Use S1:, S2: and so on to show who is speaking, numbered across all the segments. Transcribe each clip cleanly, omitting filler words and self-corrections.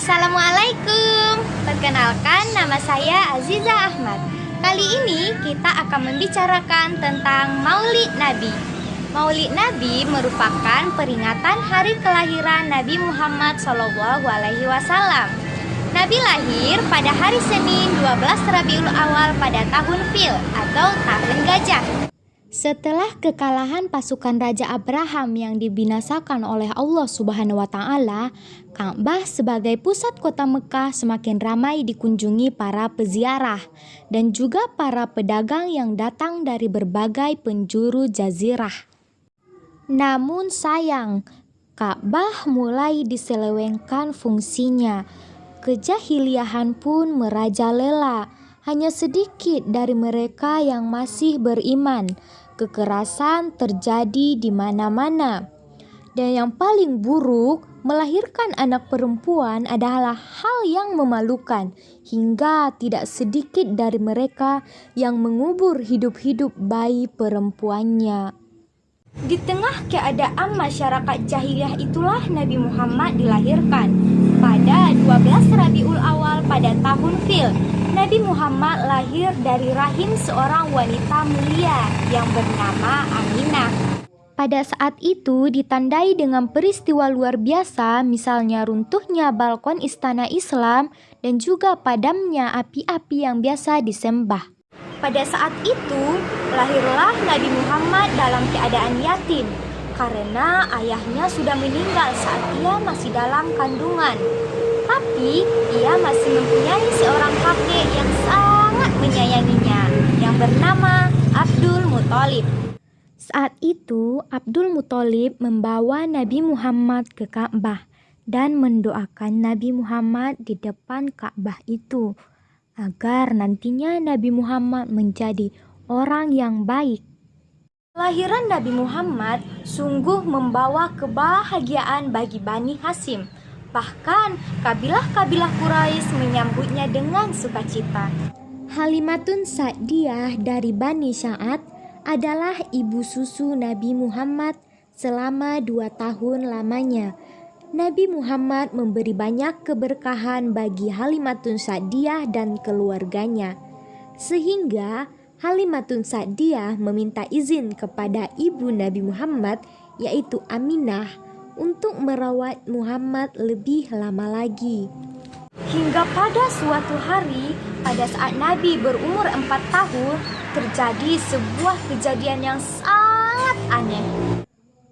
S1: Assalamualaikum. Perkenalkan, nama saya Aziza Ahmad. Kali ini kita akan membicarakan tentang Maulid Nabi. Maulid Nabi merupakan peringatan hari kelahiran Nabi Muhammad SAW. Nabi lahir pada hari Senin 12 Rabiul Awal pada tahun Fil atau tahun gajah. Setelah kekalahan pasukan Raja Abraham yang dibinasakan oleh Allah Subhanahu wa Ta'ala, Ka'bah sebagai pusat kota Mekah semakin ramai dikunjungi para peziarah dan juga para pedagang yang datang dari berbagai penjuru jazirah. Namun sayang, Ka'bah mulai diselewengkan fungsinya. Kejahiliahan pun merajalela. Hanya sedikit dari mereka yang masih beriman. Kekerasan terjadi di mana-mana. Dan yang paling buruk, melahirkan anak perempuan adalah hal yang memalukan. Hingga tidak sedikit dari mereka yang mengubur hidup-hidup bayi perempuannya. Di tengah keadaan masyarakat jahiliyah itulah Nabi Muhammad dilahirkan. Pada 12 Rabiul Awal pada tahun Fil, Nabi Muhammad lahir dari rahim seorang wanita mulia yang bernama Aminah. Pada saat itu ditandai dengan peristiwa luar biasa, misalnya runtuhnya balkon istana Islam dan juga padamnya api-api yang biasa disembah. Pada saat itu lahirlah Nabi Muhammad dalam keadaan yatim karena ayahnya sudah meninggal saat ia masih dalam kandungan. Tapi ia masih mempunyai seorang kakek yang sangat menyayanginya yang bernama Abdul Muthalib. Saat itu Abdul Muthalib membawa Nabi Muhammad ke Ka'bah dan mendoakan Nabi Muhammad di depan Ka'bah itu agar nantinya Nabi Muhammad menjadi orang yang baik. Kelahiran Nabi Muhammad sungguh membawa kebahagiaan bagi Bani Hashim. Bahkan kabilah-kabilah Quraisy menyambutnya dengan sukacita. Halimatun Sa'diyah dari Bani Sa'ad adalah ibu susu Nabi Muhammad selama 2 tahun lamanya. Nabi Muhammad memberi banyak keberkahan bagi Halimatun Sa'diyah dan keluarganya. Sehingga Halimatun Sa'diyah meminta izin kepada ibu Nabi Muhammad yaitu Aminah untuk merawat Muhammad lebih lama lagi. Hingga pada suatu hari, pada saat Nabi berumur 4 tahun, terjadi sebuah kejadian yang sangat aneh.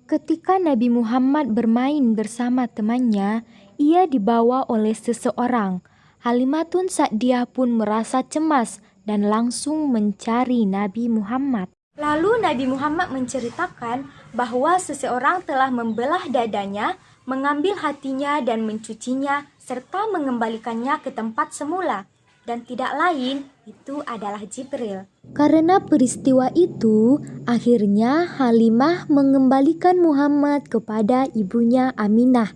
S1: Ketika Nabi Muhammad bermain bersama temannya, ia dibawa oleh seseorang. Halimatun Sa'diyah pun merasa cemas dan langsung mencari Nabi Muhammad. Lalu Nabi Muhammad menceritakan bahwa seseorang telah membelah dadanya, mengambil hatinya dan mencucinya, serta mengembalikannya ke tempat semula. Dan tidak lain, itu adalah Jibril. Karena peristiwa itu, akhirnya Halimah mengembalikan Muhammad kepada ibunya Aminah.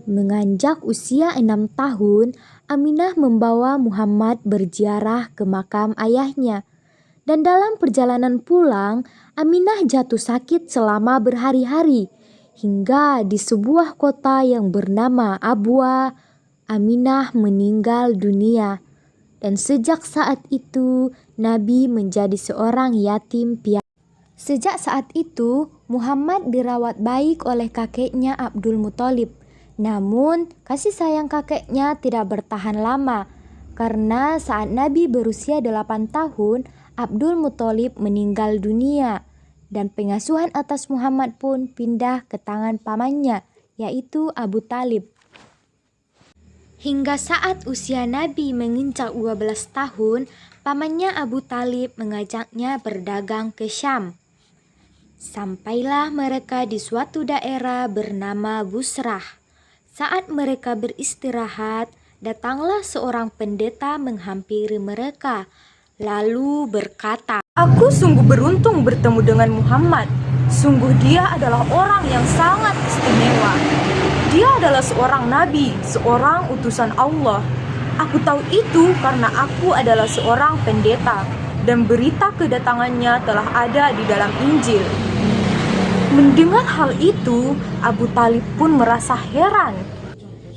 S1: Menganjak usia 6 tahun, Aminah membawa Muhammad berziarah ke makam ayahnya. Dan dalam perjalanan pulang, Aminah jatuh sakit selama berhari-hari. Hingga di sebuah kota yang bernama Abwa, Aminah meninggal dunia. Dan sejak saat itu, Nabi menjadi seorang yatim piatu. Sejak saat itu, Muhammad dirawat baik oleh kakeknya Abdul Muthalib. Namun, kasih sayang kakeknya tidak bertahan lama. Karena saat Nabi berusia 8 tahun, Abdul Muthalib meninggal dunia. Dan pengasuhan atas Muhammad pun pindah ke tangan pamannya, yaitu Abu Talib. Hingga saat usia Nabi menginjak 12 tahun, pamannya Abu Talib mengajaknya berdagang ke Syam. Sampailah mereka di suatu daerah bernama Busrah. Saat mereka beristirahat, datanglah seorang pendeta menghampiri mereka, lalu berkata, "Aku sungguh beruntung bertemu dengan Muhammad. Sungguh dia adalah orang yang sangat istimewa. Dia adalah seorang nabi, seorang utusan Allah. Aku tahu itu karena aku adalah seorang pendeta dan berita kedatangannya telah ada di dalam Injil." Mendengar hal itu, Abu Talib pun merasa heran.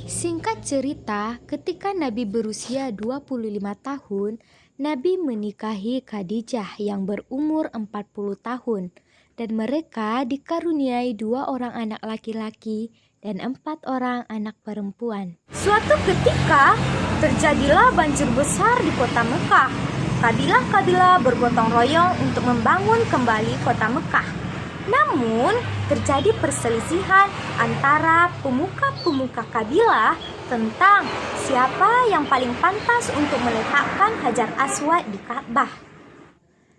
S1: Singkat cerita, ketika Nabi berusia 25 tahun, Nabi menikahi Khadijah yang berumur 40 tahun dan mereka dikaruniai 2 orang anak laki-laki dan 4 orang anak perempuan. Suatu ketika, terjadilah banjir besar di kota Mekah. Kabilah-kabilah bergotong royong untuk membangun kembali kota Mekah. Namun, terjadi perselisihan antara pemuka-pemuka kabilah tentang siapa yang paling pantas untuk meletakkan Hajar Aswad di Ka'bah.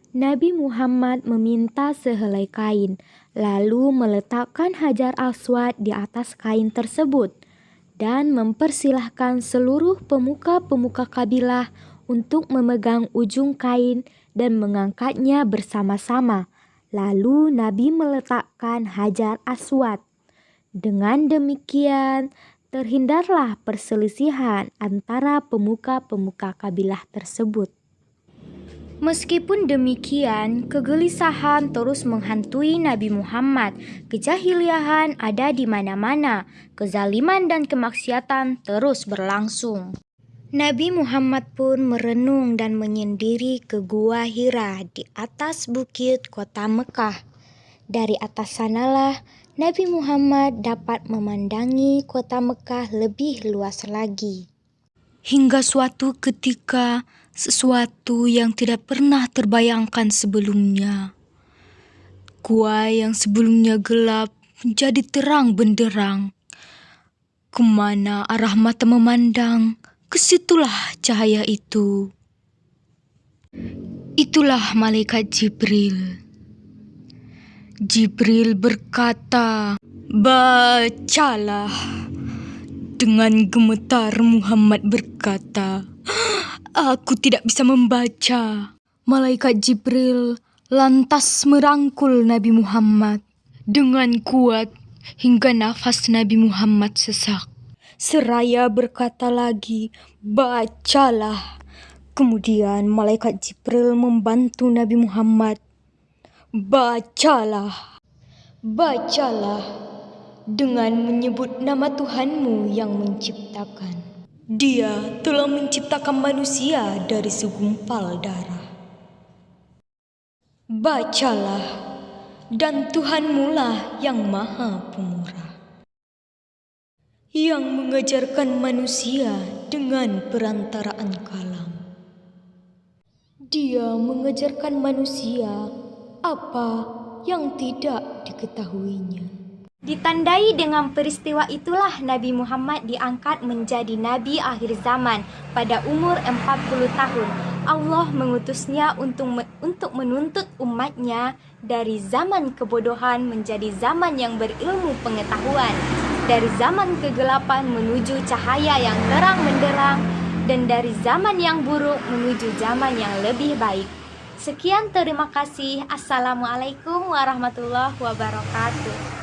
S1: Nabi Muhammad meminta sehelai kain, lalu meletakkan Hajar Aswad di atas kain tersebut dan mempersilahkan seluruh pemuka-pemuka kabilah untuk memegang ujung kain dan mengangkatnya bersama-sama. Lalu Nabi meletakkan Hajar Aswad. Dengan demikian, terhindarlah perselisihan antara pemuka-pemuka kabilah tersebut. Meskipun demikian, kegelisahan terus menghantui Nabi Muhammad. Kejahiliahan ada di mana-mana. Kezaliman dan kemaksiatan terus berlangsung. Nabi Muhammad pun merenung dan menyendiri ke Gua Hira di atas bukit kota Mekah. Dari atas sanalah Nabi Muhammad dapat memandangi kota Mekah lebih luas lagi.
S2: Hingga suatu ketika, sesuatu yang tidak pernah terbayangkan sebelumnya. Gua yang sebelumnya gelap menjadi terang benderang. Kemana arah mata memandang, kesitulah cahaya itu. Itulah malaikat Jibril. Jibril berkata, "Bacalah." Dengan gemetar Muhammad berkata, "Aku tidak bisa membaca." Malaikat Jibril lantas merangkul Nabi Muhammad dengan kuat hingga nafas Nabi Muhammad sesak. Seraya berkata lagi, "Bacalah." Kemudian malaikat Jibril membantu Nabi Muhammad. "Bacalah, bacalah dengan menyebut nama Tuhanmu yang menciptakan. Dia telah menciptakan manusia dari segumpal darah. Bacalah, dan Tuhanmulah yang Maha Pemurah, yang mengajarkan manusia dengan perantaraan kalam. Dia mengajarkan manusia apa yang tidak diketahuinya."
S1: Ditandai dengan peristiwa itulah Nabi Muhammad diangkat menjadi Nabi akhir zaman pada umur 40 tahun. Allah mengutusnya untuk menuntut umatnya dari zaman kebodohan menjadi zaman yang berilmu pengetahuan, dari zaman kegelapan menuju cahaya yang terang benderang, dan dari zaman yang buruk menuju zaman yang lebih baik. Sekian, terima kasih. Assalamualaikum warahmatullahi wabarakatuh.